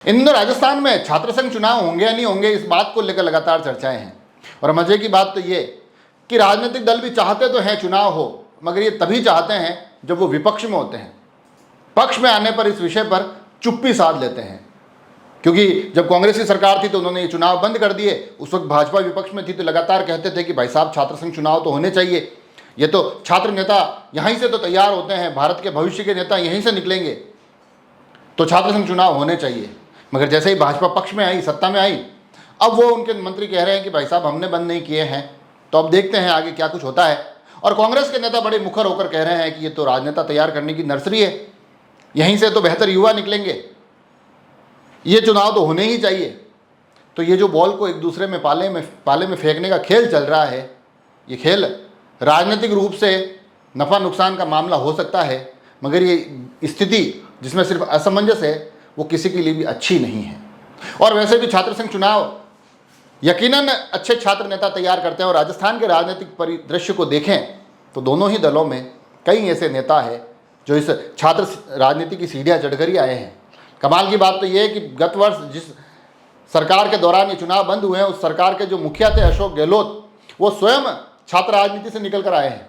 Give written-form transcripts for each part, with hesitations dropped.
इन दिनों राजस्थान में छात्र संघ चुनाव होंगे या नहीं होंगे, इस बात को लेकर लगातार चर्चाएं हैं। और मजे की बात तो ये कि राजनीतिक दल भी चाहते तो हैं चुनाव हो, मगर ये तभी चाहते हैं जब वो विपक्ष में होते हैं। पक्ष में आने पर इस विषय पर चुप्पी साध लेते हैं, क्योंकि जब कांग्रेस की सरकार थी तो उन्होंने ये चुनाव बंद कर दिए। उस वक्त भाजपा विपक्ष में थी तो लगातार कहते थे कि भाई साहब छात्र संघ चुनाव तो होने चाहिए, ये तो छात्र नेता यहीं से तो तैयार होते हैं, भारत के भविष्य के नेता यहीं से निकलेंगे, तो छात्र संघ चुनाव होने चाहिए। मगर जैसे ही भाजपा पक्ष में आई, सत्ता में आई, अब वो उनके मंत्री कह रहे हैं कि भाई साहब हमने बंद नहीं किए हैं, तो अब देखते हैं आगे क्या कुछ होता है। और कांग्रेस के नेता बड़े मुखर होकर कह रहे हैं कि ये तो राजनेता तैयार करने की नर्सरी है, यहीं से तो बेहतर युवा निकलेंगे, ये चुनाव तो होने ही चाहिए। तो ये जो बॉल को एक दूसरे में पाले में फेंकने का खेल चल रहा है, ये खेल राजनीतिक रूप से नफ़ा नुकसान का मामला हो सकता है, मगर ये स्थिति जिसमें सिर्फ असमंजस है वो किसी के लिए भी अच्छी नहीं है। और वैसे भी छात्र संघ चुनाव यकीनन अच्छे छात्र नेता तैयार करते हैं। और राजस्थान के राजनीतिक परिदृश्य को देखें तो दोनों ही दलों में कई ऐसे नेता हैं जो इस छात्र राजनीति की सीढ़ियाँ चढ़कर ही आए हैं। कमाल की बात तो ये है कि गत वर्ष जिस सरकार के दौरान ये चुनाव बंद हुए हैं, उस सरकार के जो मुखिया थे अशोक गहलोत, वो स्वयं छात्र राजनीति से निकल कर आए हैं।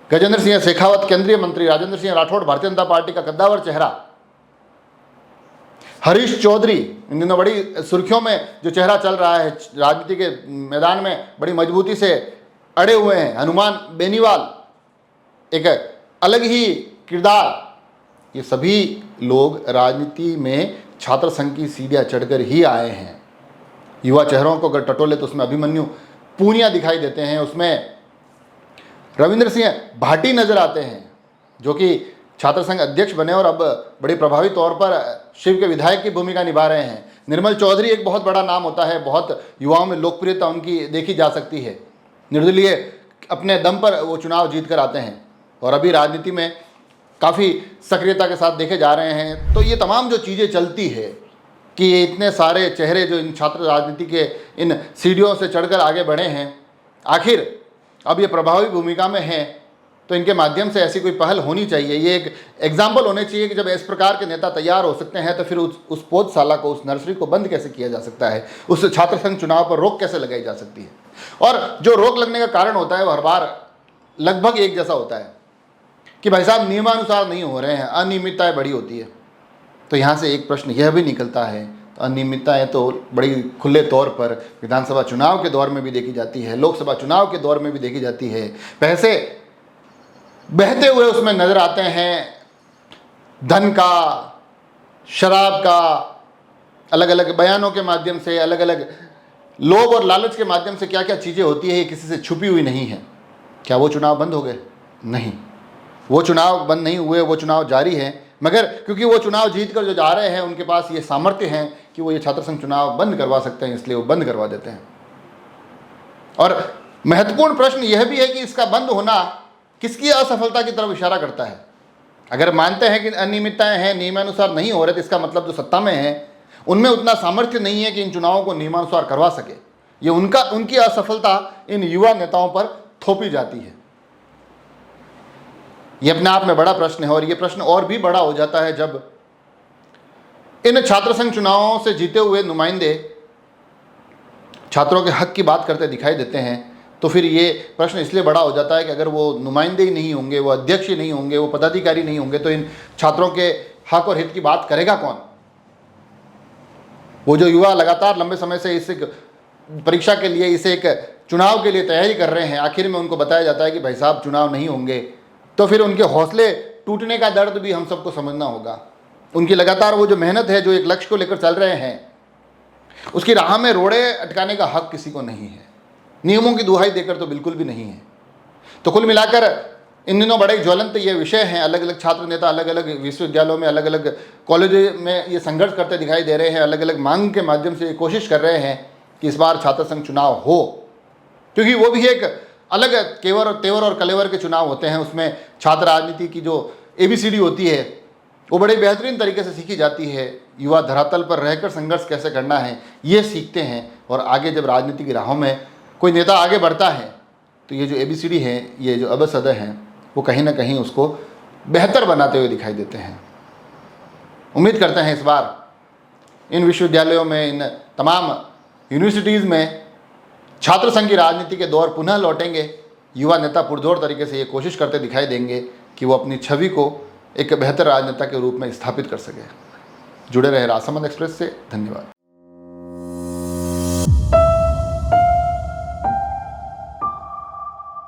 गजेंद्र सिंह शेखावत केंद्रीय मंत्री, राजेंद्र सिंह राठौड़ भारतीय जनता पार्टी का कद्दावर चेहरा, हरीश चौधरी इन दिनों बड़ी सुर्खियों में जो चेहरा चल रहा है, राजनीति के मैदान में बड़ी मजबूती से अड़े हुए हैं, हनुमान बेनीवाल एक अलग ही किरदार, ये सभी लोग राजनीति में छात्र संघ की सीढ़ियाँ चढ़कर ही आए हैं। युवा चेहरों को अगर टटोले तो उसमें अभिमन्यु पूनिया दिखाई देते हैं, उसमें रविंद्र सिंह भाटी नजर आते हैं जो कि छात्र संघ अध्यक्ष बने और अब बड़े प्रभावी तौर पर शिव के विधायक की भूमिका निभा रहे हैं। निर्मल चौधरी एक बहुत बड़ा नाम होता है, बहुत युवाओं में लोकप्रियता उनकी देखी जा सकती है, निर्दलीय अपने दम पर वो चुनाव जीत कर आते हैं और अभी राजनीति में काफ़ी सक्रियता के साथ देखे जा रहे हैं। तो ये तमाम जो चीज़ें चलती है कि ये इतने सारे चेहरे जो इन छात्र राजनीति के इन सीढ़ियों से चढ़कर आगे बढ़े हैं, आखिर अब ये प्रभावी भूमिका में हैं, तो इनके माध्यम से ऐसी कोई पहल होनी चाहिए। ये एक एग्जाम्पल होने चाहिए कि जब इस प्रकार के नेता तैयार हो सकते हैं तो फिर उस पौधशाला को, उस नर्सरी को बंद कैसे किया जा सकता है, उस छात्र संघ चुनाव पर रोक कैसे लगाई जा सकती है। और जो रोक लगने का कारण होता है वो हर बार लगभग एक जैसा होता है कि भाई साहब नियमानुसार नहीं हो रहे हैं, अनियमितताएँ बड़ी होती है। तो यहाँ से एक प्रश्न यह भी निकलता है, तो अनियमितताएँ तो बड़ी खुले तौर पर विधानसभा चुनाव के दौर में भी देखी जाती है, लोकसभा चुनाव के दौर में भी देखी जाती है, पैसे बहते हुए उसमें नजर आते हैं, धन का, शराब का, अलग अलग बयानों के माध्यम से, अलग अलग लोभ और लालच के माध्यम से क्या क्या चीज़ें होती है ये किसी से छुपी हुई नहीं है। क्या वो चुनाव बंद हो गए? नहीं, वो चुनाव बंद नहीं हुए, वो चुनाव जारी है। मगर क्योंकि वो चुनाव जीत कर जो जा रहे हैं उनके पास ये सामर्थ्य है कि वो ये छात्र संघ चुनाव बंद करवा सकते हैं, इसलिए वो बंद करवा देते हैं। और महत्वपूर्ण प्रश्न यह भी है कि इसका बंद होना किसकी असफलता की तरफ इशारा करता है। अगर मानते हैं कि अनियमितताएं हैं, नियमानुसार नहीं हो रहे, तो इसका मतलब जो सत्ता में है उनमें उतना सामर्थ्य नहीं है कि इन चुनावों को नियमानुसार करवा सके। ये उनकी असफलता इन युवा नेताओं पर थोपी जाती है। ये अपने आप में बड़ा प्रश्न है। और ये प्रश्न और भी बड़ा हो जाता है जब इन छात्र संघ चुनावों से जीते हुए नुमाइंदे छात्रों के हक की बात करते दिखाई देते हैं। तो फिर ये प्रश्न इसलिए बड़ा हो जाता है कि अगर वो नुमाइंदे ही नहीं होंगे, वो अध्यक्ष ही नहीं होंगे, वो पदाधिकारी नहीं होंगे, तो इन छात्रों के हक और हित की बात करेगा कौन? वो जो युवा लगातार लंबे समय से इस परीक्षा के लिए, इसे एक चुनाव के लिए तैयारी कर रहे हैं, आखिर में उनको बताया जाता है कि भाई साहब चुनाव नहीं होंगे, तो फिर उनके हौसले टूटने का दर्द भी हम सबको समझना होगा। उनकी लगातार वो जो मेहनत है, जो एक लक्ष्य को लेकर चल रहे हैं, उसकी राह में रोड़े अटकाने का हक किसी को नहीं है, नियमों की दुहाई देकर तो बिल्कुल भी नहीं है। तो कुल मिलाकर इन दिनों बड़े ज्वलंत ये विषय हैं। अलग अलग छात्र नेता अलग अलग विश्वविद्यालयों में, अलग अलग कॉलेज में ये संघर्ष करते दिखाई दे रहे हैं, अलग अलग मांग के माध्यम से ये कोशिश कर रहे हैं कि इस बार छात्र संघ चुनाव हो, क्योंकि वो भी एक अलग तेवर और कलेवर के चुनाव होते हैं। उसमें छात्र राजनीति की जो ABCD होती है वो बड़े बेहतरीन तरीके से सीखी जाती है। युवा धरातल पर रहकर संघर्ष कैसे करना है ये सीखते हैं, और आगे जब राजनीति की राहों में कोई नेता आगे बढ़ता है तो ये जो ABCD है, ये जो अबसद हैं, वो कहीं ना कहीं उसको बेहतर बनाते हुए दिखाई देते हैं। उम्मीद करते हैं इस बार इन विश्वविद्यालयों में, इन तमाम यूनिवर्सिटीज़ में छात्र संघ की राजनीति के दौर पुनः लौटेंगे। युवा नेता पुरजोर तरीके से ये कोशिश करते दिखाई देंगे कि वो अपनी छवि को एक बेहतर राजनेता के रूप में स्थापित कर सके। जुड़े रहे राजसमंद एक्सप्रेस से। धन्यवाद।